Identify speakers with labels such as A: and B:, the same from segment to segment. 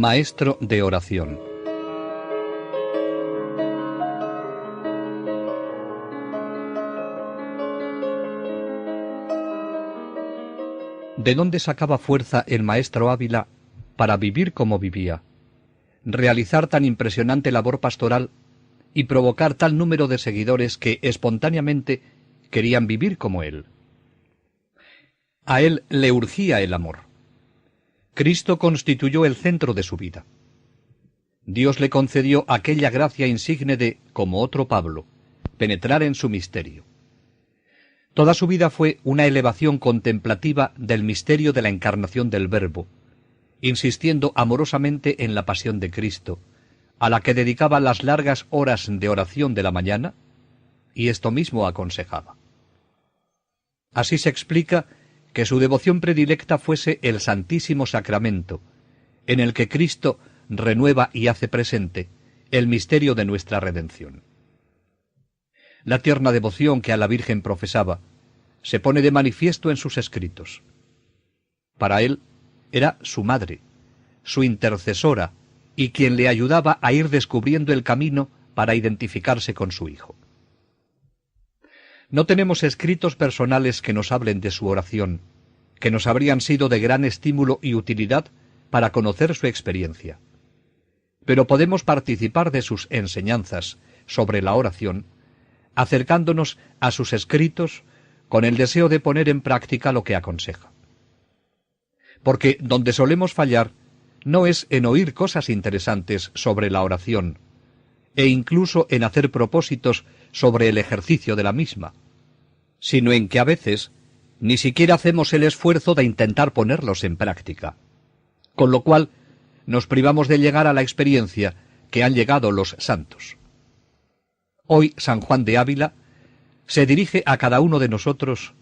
A: Maestro de oración. ¿De dónde sacaba fuerza el maestro Ávila para vivir como vivía, realizar tan impresionante labor pastoral y provocar tal número de seguidores que espontáneamente querían vivir como él? A él le urgía el amor. Cristo constituyó el centro de su vida. Dios le concedió aquella gracia insigne de, como otro Pablo, penetrar en su misterio. Toda su vida fue una elevación contemplativa del misterio de la encarnación del Verbo, insistiendo amorosamente en la pasión de Cristo, a la que dedicaba las largas horas de oración de la mañana, y esto mismo aconsejaba. Así se explica que su devoción predilecta fuese el Santísimo Sacramento, en el que Cristo renueva y hace presente el misterio de nuestra redención. La tierna devoción que a la Virgen profesaba se pone de manifiesto en sus escritos. Para él era su madre, su intercesora y quien le ayudaba a ir descubriendo el camino para identificarse con su Hijo. No tenemos escritos personales que nos hablen de su oración, que nos habrían sido de gran estímulo y utilidad para conocer su experiencia. Pero podemos participar de sus enseñanzas sobre la oración, acercándonos a sus escritos con el deseo de poner en práctica lo que aconseja. Porque donde solemos fallar no es en oír cosas interesantes sobre la oración, e incluso en hacer propósitos sobre el ejercicio de la misma, sino en que a veces ni siquiera hacemos el esfuerzo de intentar ponerlos en práctica, con lo cual nos privamos de llegar a la experiencia que han llegado los santos. Hoy San Juan de Ávila se dirige a cada uno de nosotros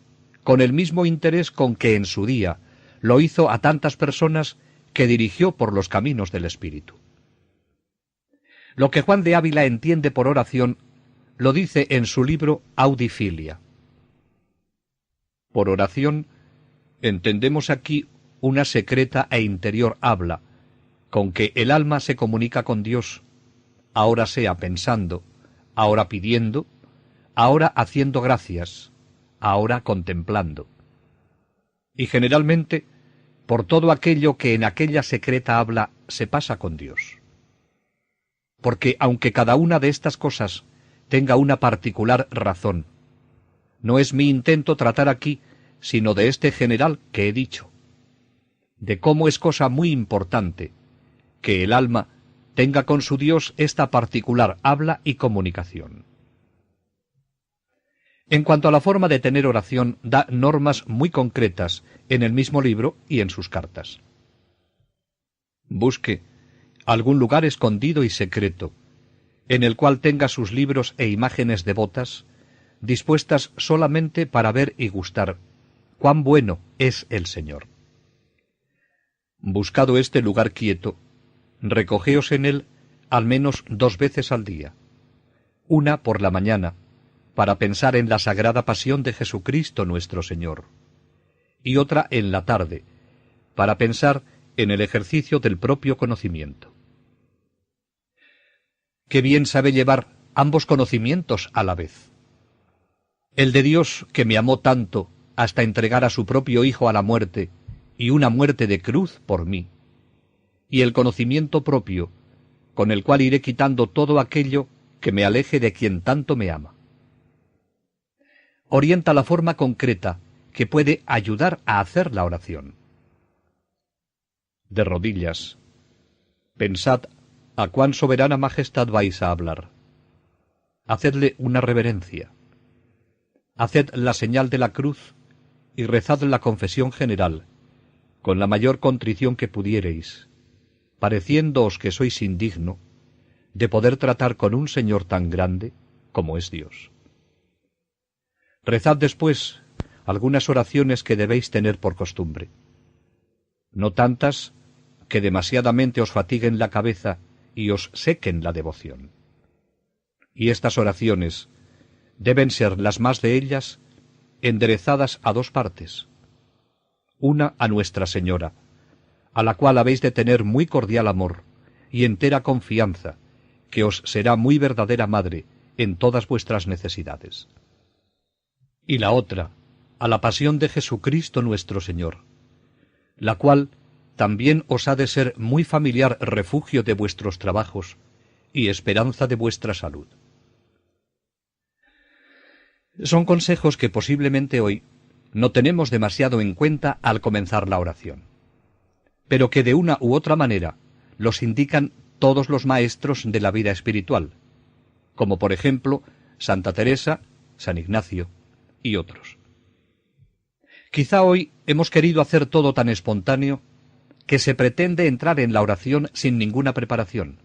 A: con el mismo interés con que en su día lo hizo a tantas personas que dirigió por los caminos del Espíritu. Lo que Juan de Ávila entiende por oración lo dice en su libro Audifilia. Por oración entendemos aquí una secreta e interior habla, con que el alma se comunica con Dios, ahora sea pensando, ahora pidiendo, ahora haciendo gracias, ahora contemplando. Y generalmente, por todo aquello que en aquella secreta habla se pasa con Dios. Porque aunque cada una de estas cosas tenga una particular razón, no es mi intento tratar aquí sino de este general que he dicho, de cómo es cosa muy importante que el alma tenga con su Dios esta particular habla y comunicación. En cuanto a la forma de tener oración, da normas muy concretas en el mismo libro y en sus cartas. Busque algún lugar escondido y secreto, en el cual tenga sus libros e imágenes devotas, dispuestas solamente para ver y gustar cuán bueno es el Señor. Buscado este lugar quieto, recogeos en él al menos 2 veces al día, una por la mañana, para pensar en la sagrada pasión de Jesucristo nuestro Señor, y otra en la tarde, para pensar en el ejercicio del propio conocimiento. Qué bien sabe llevar ambos conocimientos a la vez. El de Dios que me amó tanto hasta entregar a su propio Hijo a la muerte, y una muerte de cruz por mí, y el conocimiento propio, con el cual iré quitando todo aquello que me aleje de quien tanto me ama. Orienta la forma concreta que puede ayudar a hacer la oración. De rodillas, pensad a cuán soberana majestad vais a hablar. Hacedle una reverencia. Haced la señal de la cruz y rezad la confesión general, con la mayor contrición que pudiereis, pareciéndoos que sois indigno de poder tratar con un Señor tan grande como es Dios. Rezad después algunas oraciones que debéis tener por costumbre, no tantas que demasiadamente os fatiguen la cabeza y os sequen la devoción. Y estas oraciones deben ser las más de ellas enderezadas a 2 partes, una a Nuestra Señora, a la cual habéis de tener muy cordial amor y entera confianza, que os será muy verdadera madre en todas vuestras necesidades. Y la otra, a la pasión de Jesucristo nuestro Señor, la cual también os ha de ser muy familiar refugio de vuestros trabajos y esperanza de vuestra salud. Son consejos que posiblemente hoy no tenemos demasiado en cuenta al comenzar la oración, pero que de una u otra manera los indican todos los maestros de la vida espiritual, como por ejemplo Santa Teresa, San Ignacio y otros. Quizá hoy hemos querido hacer todo tan espontáneo que se pretende entrar en la oración sin ninguna preparación,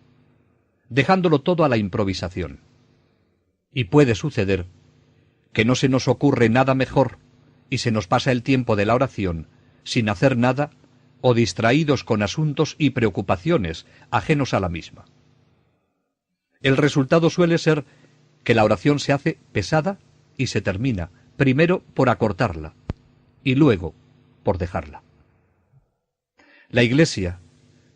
A: dejándolo todo a la improvisación. Y puede suceder que no se nos ocurre nada mejor y se nos pasa el tiempo de la oración sin hacer nada o distraídos con asuntos y preocupaciones ajenos a la misma. El resultado suele ser que la oración se hace pesada y se termina, primero por acortarla y luego por dejarla. La Iglesia,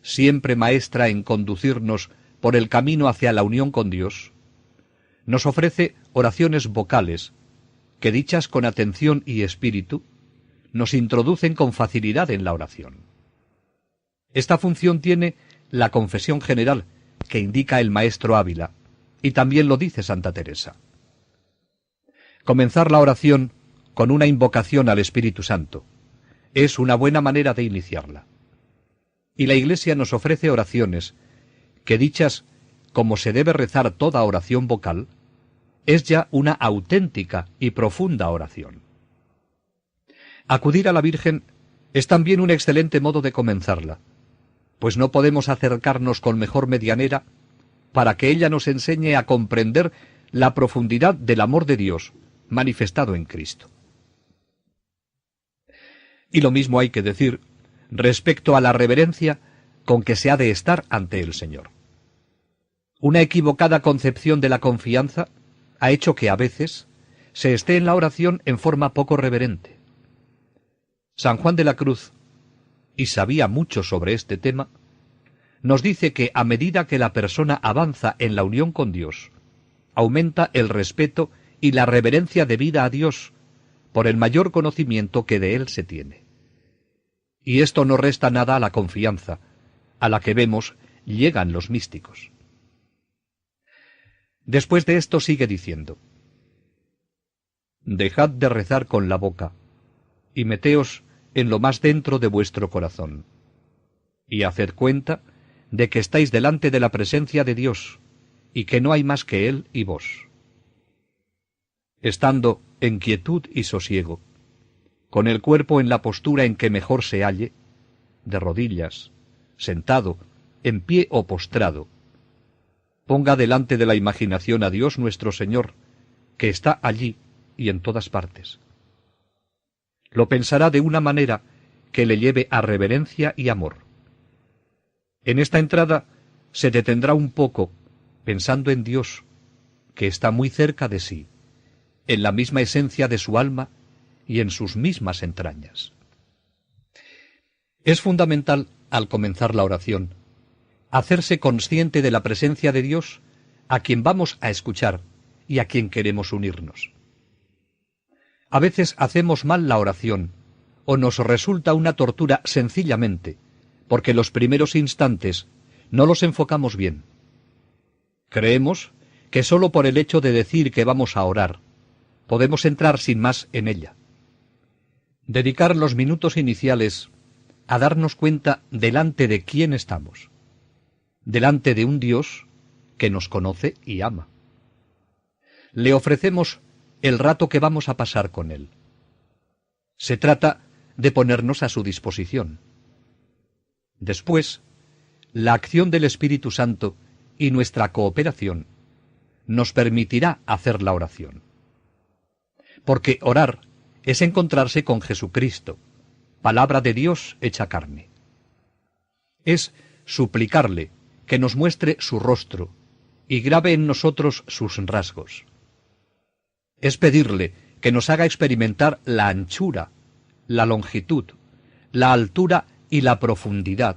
A: siempre maestra en conducirnos por el camino hacia la unión con Dios, nos ofrece oraciones vocales que, dichas con atención y espíritu, nos introducen con facilidad en la oración. Esta función tiene la confesión general que indica el maestro Ávila, y también lo dice Santa Teresa. Comenzar la oración con una invocación al Espíritu Santo es una buena manera de iniciarla. Y la Iglesia nos ofrece oraciones que, dichas como se debe rezar toda oración vocal, es ya una auténtica y profunda oración. Acudir a la Virgen es también un excelente modo de comenzarla, pues no podemos acercarnos con mejor medianera para que ella nos enseñe a comprender la profundidad del amor de Dios manifestado en Cristo. Y lo mismo hay que decir respecto a la reverencia con que se ha de estar ante el Señor. Una equivocada concepción de la confianza ha hecho que a veces se esté en la oración en forma poco reverente. San Juan de la Cruz, y sabía mucho sobre este tema, nos dice que a medida que la persona avanza en la unión con Dios, aumenta el respeto y la reverencia debida a Dios por el mayor conocimiento que de Él se tiene. Y esto no resta nada a la confianza, a la que vemos llegan los místicos. Después de esto sigue diciendo: dejad de rezar con la boca, y meteos en lo más dentro de vuestro corazón, y haced cuenta de que estáis delante de la presencia de Dios, y que no hay más que Él y vos. Estando en quietud y sosiego, con el cuerpo en la postura en que mejor se halle, de rodillas, sentado, en pie o postrado, ponga delante de la imaginación a Dios nuestro Señor, que está allí y en todas partes. Lo pensará de una manera que le lleve a reverencia y amor. En esta entrada se detendrá un poco, pensando en Dios, que está muy cerca de sí, en la misma esencia de su alma y en sus mismas entrañas. Es fundamental, al comenzar la oración, hacerse consciente de la presencia de Dios a quien vamos a escuchar y a quien queremos unirnos. A veces hacemos mal la oración, o nos resulta una tortura sencillamente, porque los primeros instantes no los enfocamos bien. Creemos que sólo por el hecho de decir que vamos a orar, podemos entrar sin más en ella. Dedicar los minutos iniciales a darnos cuenta delante de quién estamos, delante de un Dios que nos conoce y ama. Le ofrecemos el rato que vamos a pasar con Él. Se trata de ponernos a su disposición. Después, la acción del Espíritu Santo y nuestra cooperación nos permitirá hacer la oración. Porque orar es encontrarse con Jesucristo, palabra de Dios hecha carne. Es suplicarle que nos muestre su rostro y grabe en nosotros sus rasgos. Es pedirle que nos haga experimentar la anchura, la longitud, la altura y la profundidad,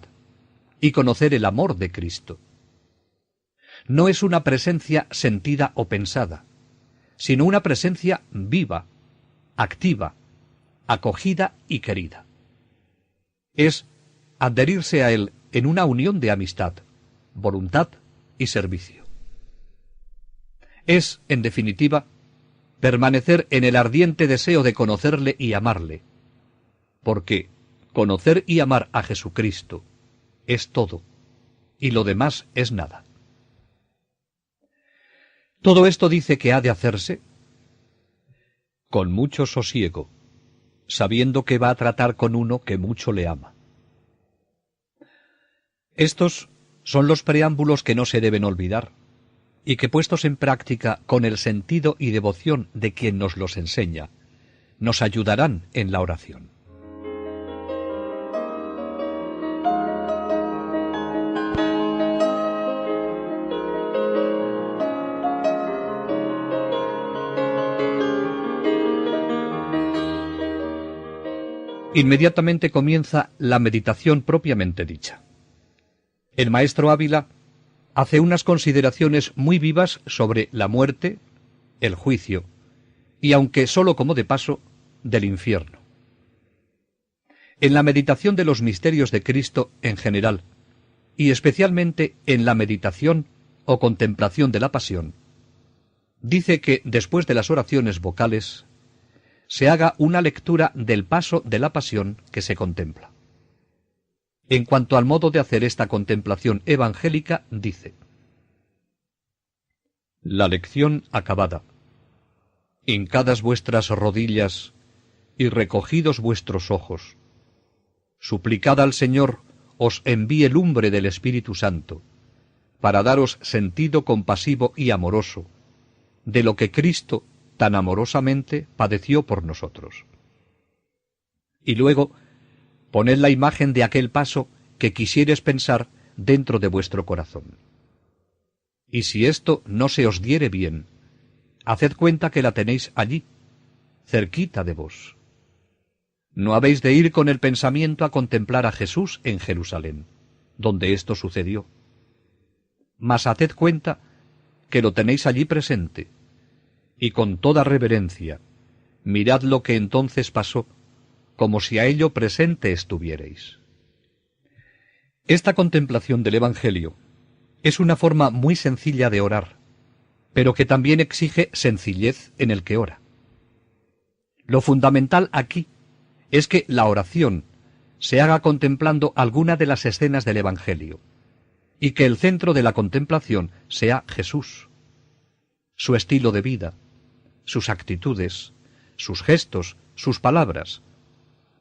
A: y conocer el amor de Cristo. No es una presencia sentida o pensada, sino una presencia viva, activa, acogida y querida. Es adherirse a Él en una unión de amistad, voluntad y servicio. Es, en definitiva, permanecer en el ardiente deseo de conocerle y amarle, porque conocer y amar a Jesucristo es todo, y lo demás es nada. Todo esto dice que ha de hacerse con mucho sosiego, sabiendo que va a tratar con uno que mucho le ama. Estos son los preámbulos que no se deben olvidar, y que puestos en práctica con el sentido y devoción de quien nos los enseña, nos ayudarán en la oración. Inmediatamente comienza la meditación propiamente dicha. El maestro Ávila hace unas consideraciones muy vivas sobre la muerte, el juicio, y aunque sólo como de paso, del infierno. En la meditación de los misterios de Cristo en general, y especialmente en la meditación o contemplación de la pasión, dice que después de las oraciones vocales se haga una lectura del paso de la pasión que se contempla. En cuanto al modo de hacer esta contemplación evangélica, dice: la lección acabada, hincadas vuestras rodillas y recogidos vuestros ojos, suplicad al Señor os envíe lumbre del Espíritu Santo, para daros sentido compasivo y amoroso de lo que Cristo tan amorosamente padeció por nosotros. Y luego, poned la imagen de aquel paso que quisieres pensar dentro de vuestro corazón. Y si esto no se os diere bien, haced cuenta que la tenéis allí, cerquita de vos. No habéis de ir con el pensamiento a contemplar a Jesús en Jerusalén, donde esto sucedió. Mas haced cuenta que lo tenéis allí presente, y con toda reverencia, mirad lo que entonces pasó, como si a ello presente estuvierais. Esta contemplación del Evangelio es una forma muy sencilla de orar, pero que también exige sencillez en el que ora. Lo fundamental aquí es que la oración se haga contemplando alguna de las escenas del Evangelio, y que el centro de la contemplación sea Jesús, su estilo de vida, sus actitudes, sus gestos, sus palabras,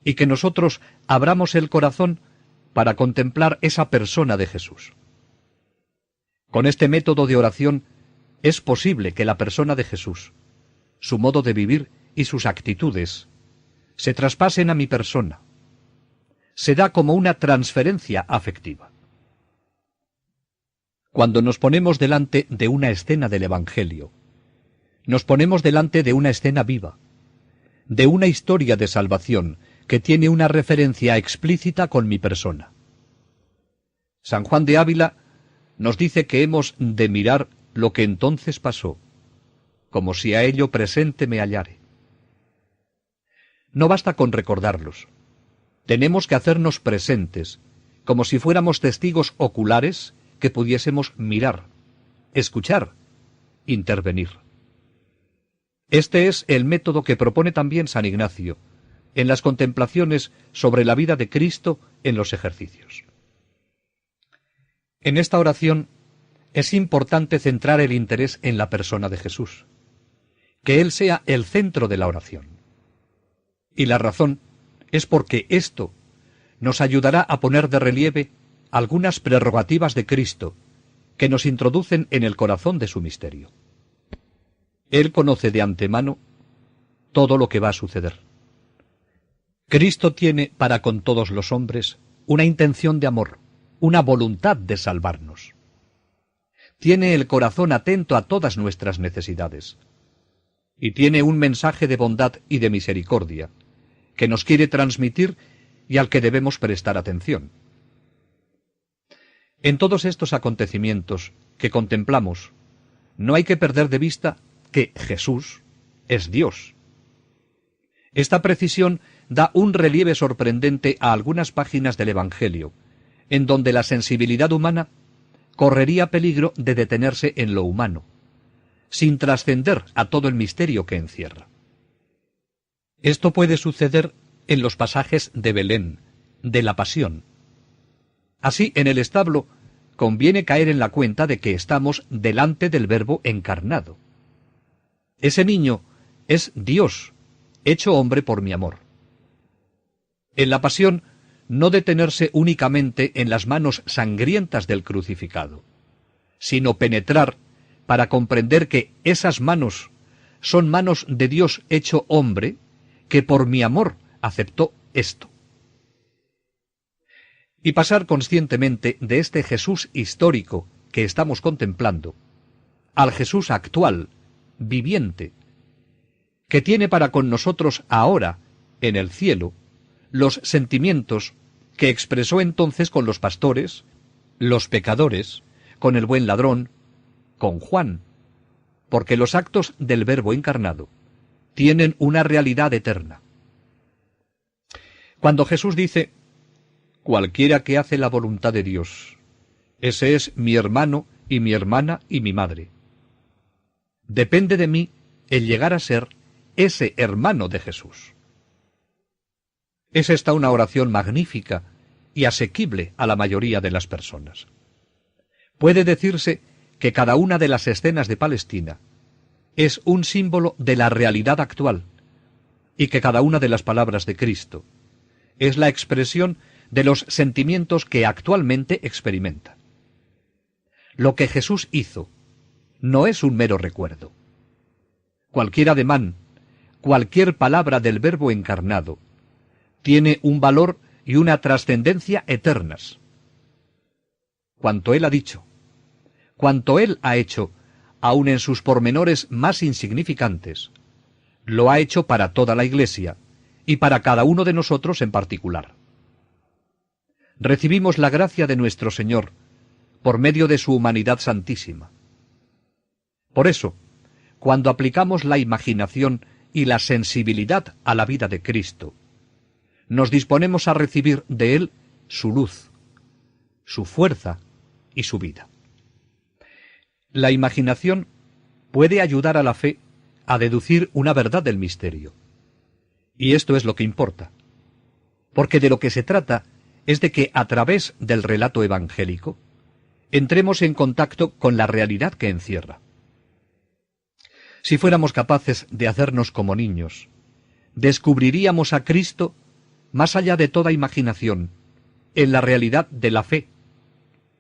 A: y que nosotros abramos el corazón para contemplar esa persona de Jesús. Con este método de oración es posible que la persona de Jesús, su modo de vivir y sus actitudes se traspasen a mi persona. Se da como una transferencia afectiva. Cuando nos ponemos delante de una escena del Evangelio, nos ponemos delante de una escena viva, de una historia de salvación que tiene una referencia explícita con mi persona. San Juan de Ávila nos dice que hemos de mirar lo que entonces pasó, como si a ello presente me hallare. No basta con recordarlos. Tenemos que hacernos presentes, como si fuéramos testigos oculares que pudiésemos mirar, escuchar, intervenir. Este es el método que propone también San Ignacio en las contemplaciones sobre la vida de Cristo en los ejercicios. En esta oración es importante centrar el interés en la persona de Jesús, que Él sea el centro de la oración. Y la razón es porque esto nos ayudará a poner de relieve algunas prerrogativas de Cristo que nos introducen en el corazón de su misterio. Él conoce de antemano todo lo que va a suceder. Cristo tiene para con todos los hombres una intención de amor, una voluntad de salvarnos. Tiene el corazón atento a todas nuestras necesidades. Y tiene un mensaje de bondad y de misericordia que nos quiere transmitir y al que debemos prestar atención. En todos estos acontecimientos que contemplamos, no hay que perder de vista que Jesús es Dios. Esta precisión da un relieve sorprendente a algunas páginas del Evangelio, en donde la sensibilidad humana correría peligro de detenerse en lo humano, sin trascender a todo el misterio que encierra. Esto puede suceder en los pasajes de Belén, de la Pasión. Así, en el establo, conviene caer en la cuenta de que estamos delante del Verbo encarnado. Ese niño es Dios, hecho hombre por mi amor. En la Pasión, no detenerse únicamente en las manos sangrientas del crucificado, sino penetrar para comprender que esas manos son manos de Dios hecho hombre, que por mi amor aceptó esto. Y pasar conscientemente de este Jesús histórico que estamos contemplando, al Jesús actual, viviente, que tiene para con nosotros ahora, en el cielo, los sentimientos que expresó entonces con los pastores, los pecadores, con el buen ladrón, con Juan, porque los actos del Verbo encarnado tienen una realidad eterna. Cuando Jesús dice, «Cualquiera que hace la voluntad de Dios, ese es mi hermano y mi hermana y mi madre», depende de mí el llegar a ser ese hermano de Jesús. Es esta una oración magnífica y asequible a la mayoría de las personas. Puede decirse que cada una de las escenas de Palestina es un símbolo de la realidad actual y que cada una de las palabras de Cristo es la expresión de los sentimientos que actualmente experimenta. Lo que Jesús hizo no es un mero recuerdo. Cualquier ademán, cualquier palabra del Verbo encarnado, tiene un valor y una trascendencia eternas. Cuanto Él ha dicho, cuanto Él ha hecho, aun en sus pormenores más insignificantes, lo ha hecho para toda la Iglesia y para cada uno de nosotros en particular. Recibimos la gracia de nuestro Señor por medio de su humanidad santísima. Por eso, cuando aplicamos la imaginación y la sensibilidad a la vida de Cristo, nos disponemos a recibir de Él su luz, su fuerza y su vida. La imaginación puede ayudar a la fe a deducir una verdad del misterio. Y esto es lo que importa, porque de lo que se trata es de que a través del relato evangélico entremos en contacto con la realidad que encierra. Si fuéramos capaces de hacernos como niños, descubriríamos a Cristo más allá de toda imaginación, en la realidad de la fe,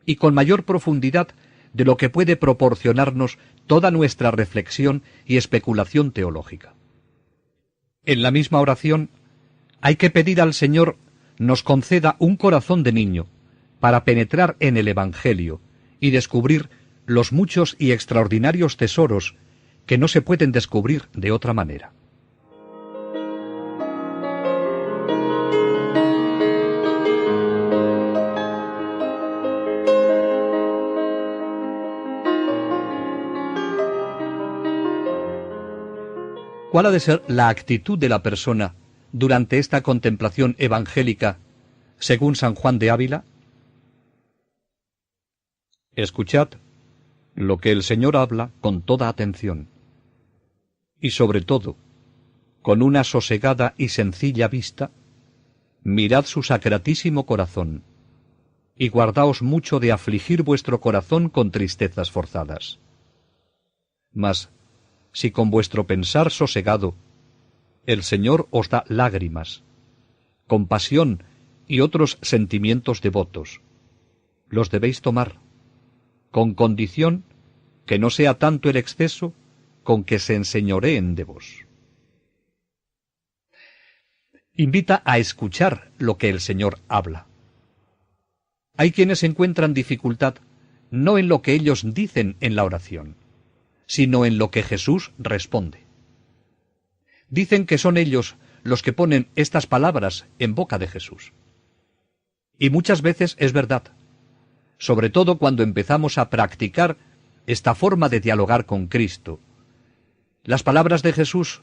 A: y con mayor profundidad de lo que puede proporcionarnos toda nuestra reflexión y especulación teológica. En la misma oración, hay que pedir al Señor nos conceda un corazón de niño para penetrar en el Evangelio y descubrir los muchos y extraordinarios tesoros que no se pueden descubrir de otra manera. ¿Cuál ha de ser la actitud de la persona durante esta contemplación evangélica, según San Juan de Ávila? Escuchad lo que el Señor habla con toda atención, y sobre todo, con una sosegada y sencilla vista, mirad su sacratísimo corazón, y guardaos mucho de afligir vuestro corazón con tristezas forzadas. Mas, si con vuestro pensar sosegado, el Señor os da lágrimas, compasión y otros sentimientos devotos, los debéis tomar, con condición que no sea tanto el exceso con que se enseñoreen de vos. Invita a escuchar lo que el Señor habla. Hay quienes encuentran dificultad no en lo que ellos dicen en la oración, sino en lo que Jesús responde. Dicen que son ellos los que ponen estas palabras en boca de Jesús. Y muchas veces es verdad, sobre todo cuando empezamos a practicar esta forma de dialogar con Cristo. Las palabras de Jesús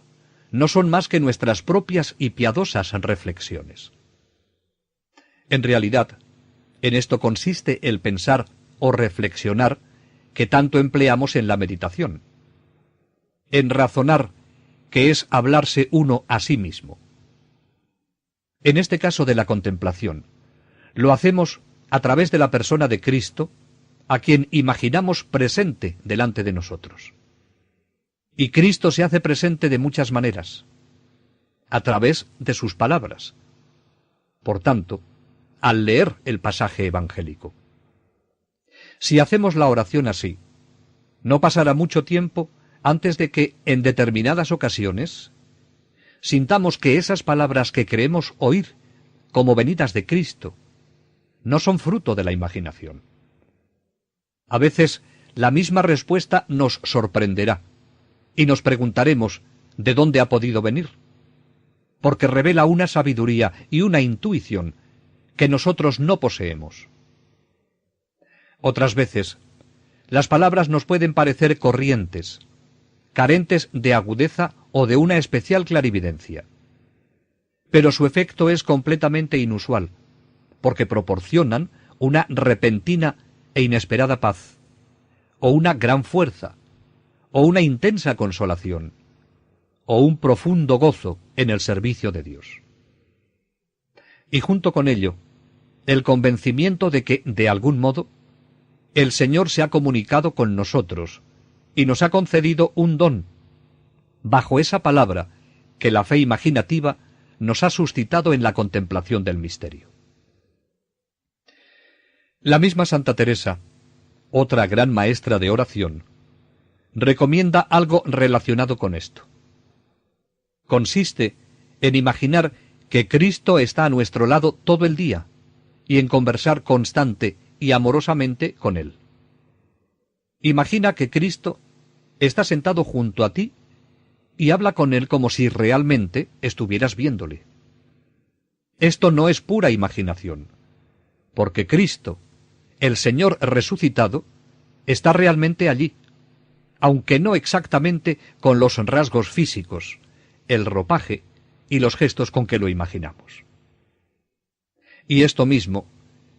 A: no son más que nuestras propias y piadosas reflexiones. En realidad, en esto consiste el pensar o reflexionar que tanto empleamos en la meditación. En razonar, que es hablarse uno a sí mismo. En este caso de la contemplación, lo hacemos a través de la persona de Cristo, a quien imaginamos presente delante de nosotros. Y Cristo se hace presente de muchas maneras, a través de sus palabras. Por tanto, al leer el pasaje evangélico. Si hacemos la oración así, no pasará mucho tiempo antes de que, en determinadas ocasiones, sintamos que esas palabras que creemos oír como venidas de Cristo no son fruto de la imaginación. A veces, la misma respuesta nos sorprenderá y nos preguntaremos de dónde ha podido venir, porque revela una sabiduría y una intuición que nosotros no poseemos. Otras veces, las palabras nos pueden parecer corrientes, carentes de agudeza o de una especial clarividencia. Pero su efecto es completamente inusual, porque proporcionan una repentina e inesperada paz, o una gran fuerza, o una intensa consolación, o un profundo gozo en el servicio de Dios. Y junto con ello, el convencimiento de que, de algún modo, el Señor se ha comunicado con nosotros y nos ha concedido un don, bajo esa palabra que la fe imaginativa nos ha suscitado en la contemplación del misterio. La misma Santa Teresa, otra gran maestra de oración, recomienda algo relacionado con esto. Consiste en imaginar que Cristo está a nuestro lado todo el día y en conversar constante y amorosamente con Él. Imagina que Cristo está sentado junto a ti y habla con Él como si realmente estuvieras viéndole. Esto no es pura imaginación, porque Cristo, el Señor resucitado, está realmente allí, aunque no exactamente con los rasgos físicos, el ropaje y los gestos con que lo imaginamos. Y esto mismo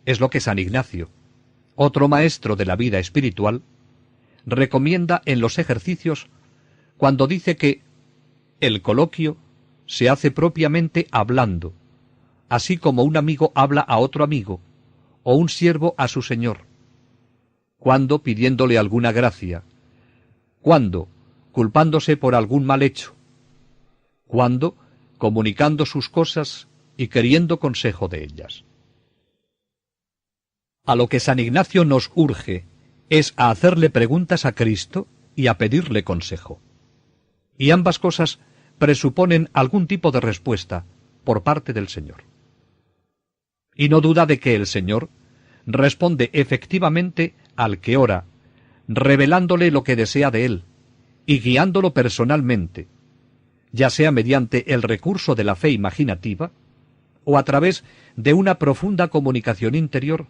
A: es lo que San Ignacio, otro maestro de la vida espiritual, recomienda en los ejercicios cuando dice que el coloquio se hace propiamente hablando, así como un amigo habla a otro amigo, o un siervo a su señor, cuando pidiéndole alguna gracia, cuando culpándose por algún mal hecho, cuando comunicando sus cosas y queriendo consejo de ellas. A lo que San Ignacio nos urge es a hacerle preguntas a Cristo y a pedirle consejo. Y ambas cosas presuponen algún tipo de respuesta por parte del Señor. Y no duda de que el Señor responde efectivamente al que ora, revelándole lo que desea de él y guiándolo personalmente, ya sea mediante el recurso de la fe imaginativa o a través de una profunda comunicación interior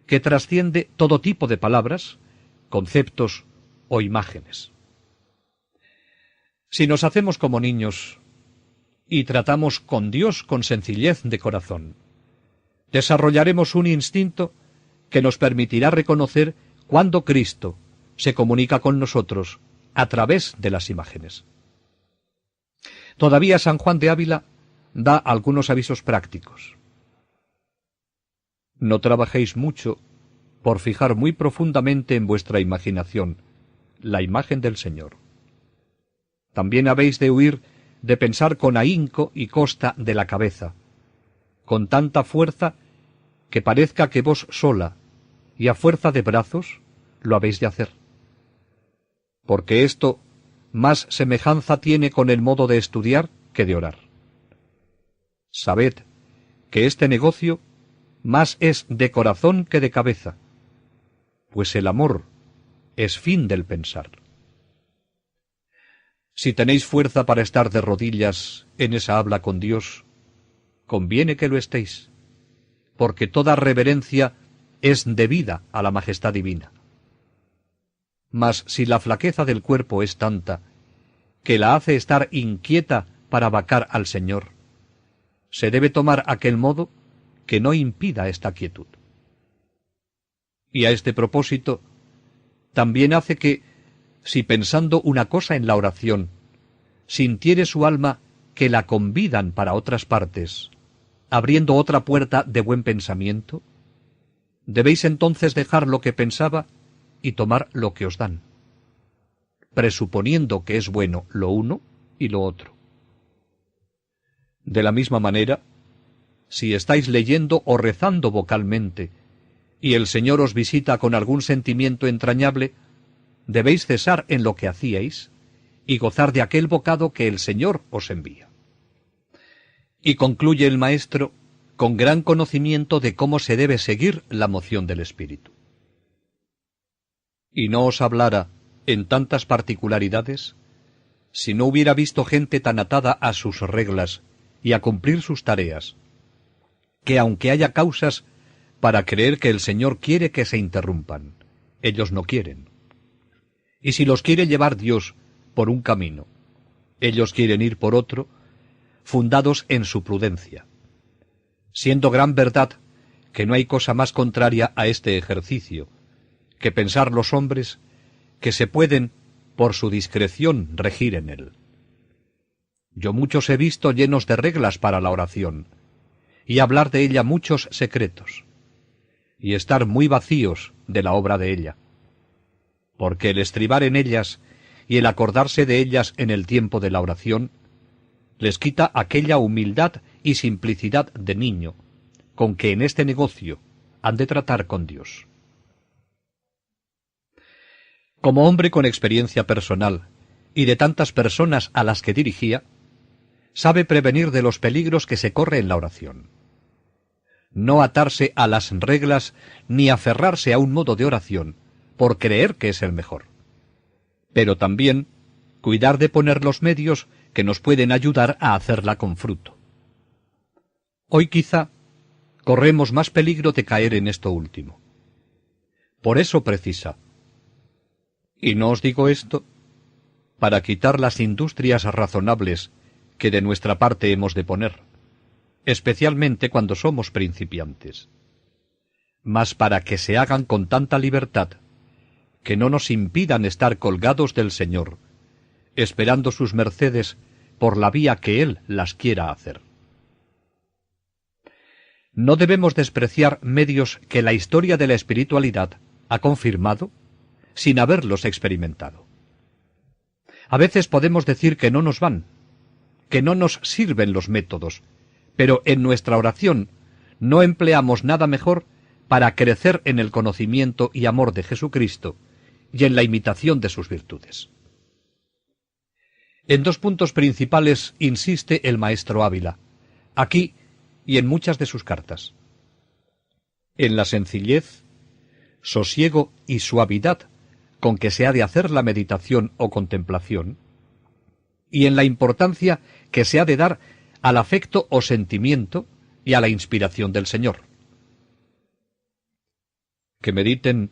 A: que trasciende todo tipo de palabras, conceptos o imágenes. Si nos hacemos como niños y tratamos con Dios con sencillez de corazón, desarrollaremos un instinto que nos permitirá reconocer cuando Cristo se comunica con nosotros a través de las imágenes. Todavía San Juan de Ávila da algunos avisos prácticos. No trabajéis mucho por fijar muy profundamente en vuestra imaginación la imagen del Señor. También habéis de huir de pensar con ahínco y costa de la cabeza, con tanta fuerza que parezca que vos sola, y a fuerza de brazos, lo habéis de hacer. Porque esto más semejanza tiene con el modo de estudiar que de orar. Sabed que este negocio más es de corazón que de cabeza, pues el amor es fin del pensar. Si tenéis fuerza para estar de rodillas en esa habla con Dios, conviene que lo estéis, porque toda reverencia es debida a la majestad divina. Mas si la flaqueza del cuerpo es tanta, que la hace estar inquieta para vacar al Señor, se debe tomar aquel modo que no impida esta quietud. Y a este propósito, también hace que, si pensando una cosa en la oración, sintiere su alma que la convidan para otras partes, abriendo otra puerta de buen pensamiento, debéis entonces dejar lo que pensaba y tomar lo que os dan, presuponiendo que es bueno lo uno y lo otro. De la misma manera, si estáis leyendo o rezando vocalmente, y el Señor os visita con algún sentimiento entrañable, debéis cesar en lo que hacíais y gozar de aquel bocado que el Señor os envía. Y concluye el maestro con gran conocimiento de cómo se debe seguir la moción del Espíritu. Y no os hablara en tantas particularidades si no hubiera visto gente tan atada a sus reglas y a cumplir sus tareas, que aunque haya causas para creer que el Señor quiere que se interrumpan, ellos no quieren. Y si los quiere llevar Dios por un camino, ellos quieren ir por otro, fundados en su prudencia, siendo gran verdad que no hay cosa más contraria a este ejercicio que pensar los hombres que se pueden, por su discreción, regir en él. Yo muchos he visto llenos de reglas para la oración, y hablar de ella muchos secretos, y estar muy vacíos de la obra de ella, porque el estribar en ellas y el acordarse de ellas en el tiempo de la oración les quita aquella humildad y simplicidad de niño con que en este negocio han de tratar con Dios. Como hombre con experiencia personal y de tantas personas a las que dirigía, sabe prevenir de los peligros que se corre en la oración. No atarse a las reglas ni aferrarse a un modo de oración por creer que es el mejor, pero también cuidar de poner los medios que nos pueden ayudar a hacerla con fruto. Hoy quizá corremos más peligro de caer en esto último. Por eso precisa. Y no os digo esto para quitar las industrias razonables que de nuestra parte hemos de poner, especialmente cuando somos principiantes, mas para que se hagan con tanta libertad que no nos impidan estar colgados del Señor, esperando sus mercedes por la vía que Él las quiera hacer. No debemos despreciar medios que la historia de la espiritualidad ha confirmado sin haberlos experimentado. A veces podemos decir que no nos van, que no nos sirven los métodos, pero en nuestra oración no empleamos nada mejor para crecer en el conocimiento y amor de Jesucristo y en la imitación de sus virtudes. En dos puntos principales insiste el maestro Ávila, aquí y en muchas de sus cartas: en la sencillez, sosiego y suavidad con que se ha de hacer la meditación o contemplación, y en la importancia que se ha de dar al afecto o sentimiento y a la inspiración del Señor. Que mediten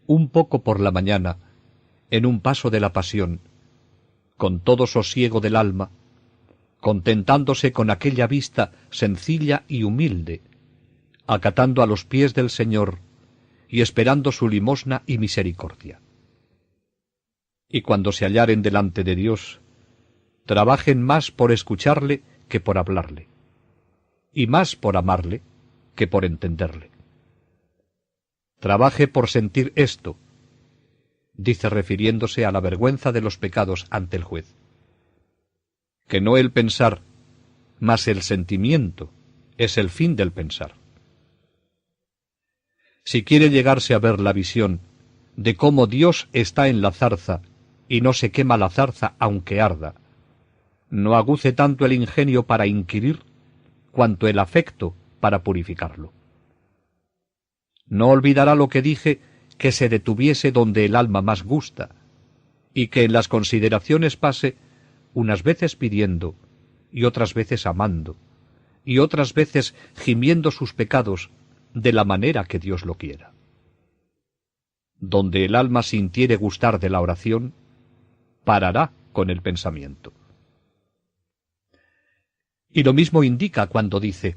A: un poco por la mañana en un paso de la pasión, con todo sosiego del alma, contentándose con aquella vista sencilla y humilde, acatando a los pies del Señor y esperando su limosna y misericordia. Y cuando se hallaren delante de Dios, trabajen más por escucharle que por hablarle, y más por amarle que por entenderle. Trabaje por sentir esto, dice refiriéndose a la vergüenza de los pecados ante el juez. Que no el pensar, mas el sentimiento es el fin del pensar. Si quiere llegarse a ver la visión de cómo Dios está en la zarza y no se quema la zarza aunque arda, no aguce tanto el ingenio para inquirir cuanto el afecto para purificarlo. No olvidará lo que dije, que se detuviese donde el alma más gusta, y que en las consideraciones pase unas veces pidiendo y otras veces amando, y otras veces gimiendo sus pecados de la manera que Dios lo quiera. Donde el alma sintiere gustar de la oración, parará con el pensamiento. Y lo mismo indica cuando dice: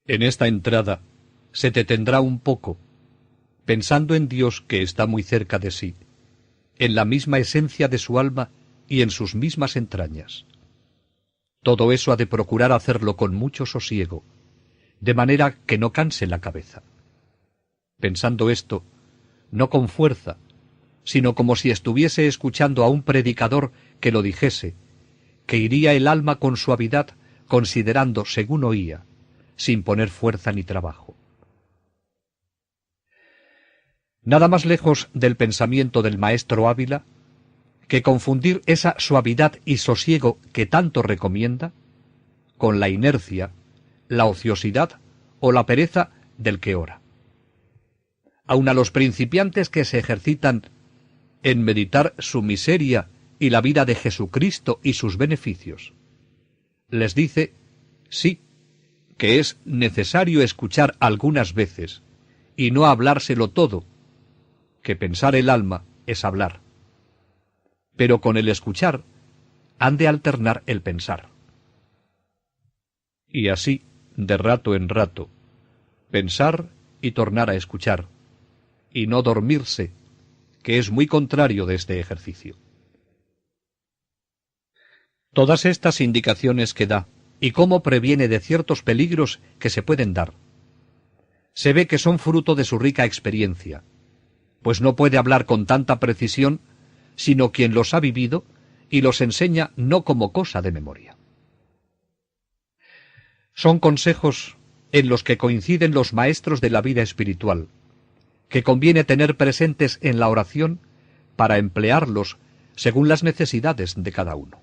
A: en esta entrada se detendrá un poco, pensando en Dios que está muy cerca de sí, en la misma esencia de su alma y en sus mismas entrañas. Todo eso ha de procurar hacerlo con mucho sosiego, de manera que no canse la cabeza. Pensando esto, no con fuerza, sino como si estuviese escuchando a un predicador que lo dijese, que iría el alma con suavidad, considerando según oía, sin poner fuerza ni trabajo. Nada más lejos del pensamiento del maestro Ávila que confundir esa suavidad y sosiego que tanto recomienda con la inercia, la ociosidad o la pereza del que ora. Aun a los principiantes que se ejercitan en meditar su miseria y la vida de Jesucristo y sus beneficios, les dice, sí, que es necesario escuchar algunas veces y no hablárselo todo, que pensar el alma es hablar. Pero con el escuchar han de alternar el pensar. Y así, de rato en rato, pensar y tornar a escuchar, y no dormirse, que es muy contrario de este ejercicio. Todas estas indicaciones que da, y cómo previene de ciertos peligros que se pueden dar, se ve que son fruto de su rica experiencia, pues no puede hablar con tanta precisión sino quien los ha vivido y los enseña no como cosa de memoria. Son consejos en los que coinciden los maestros de la vida espiritual, que conviene tener presentes en la oración para emplearlos según las necesidades de cada uno.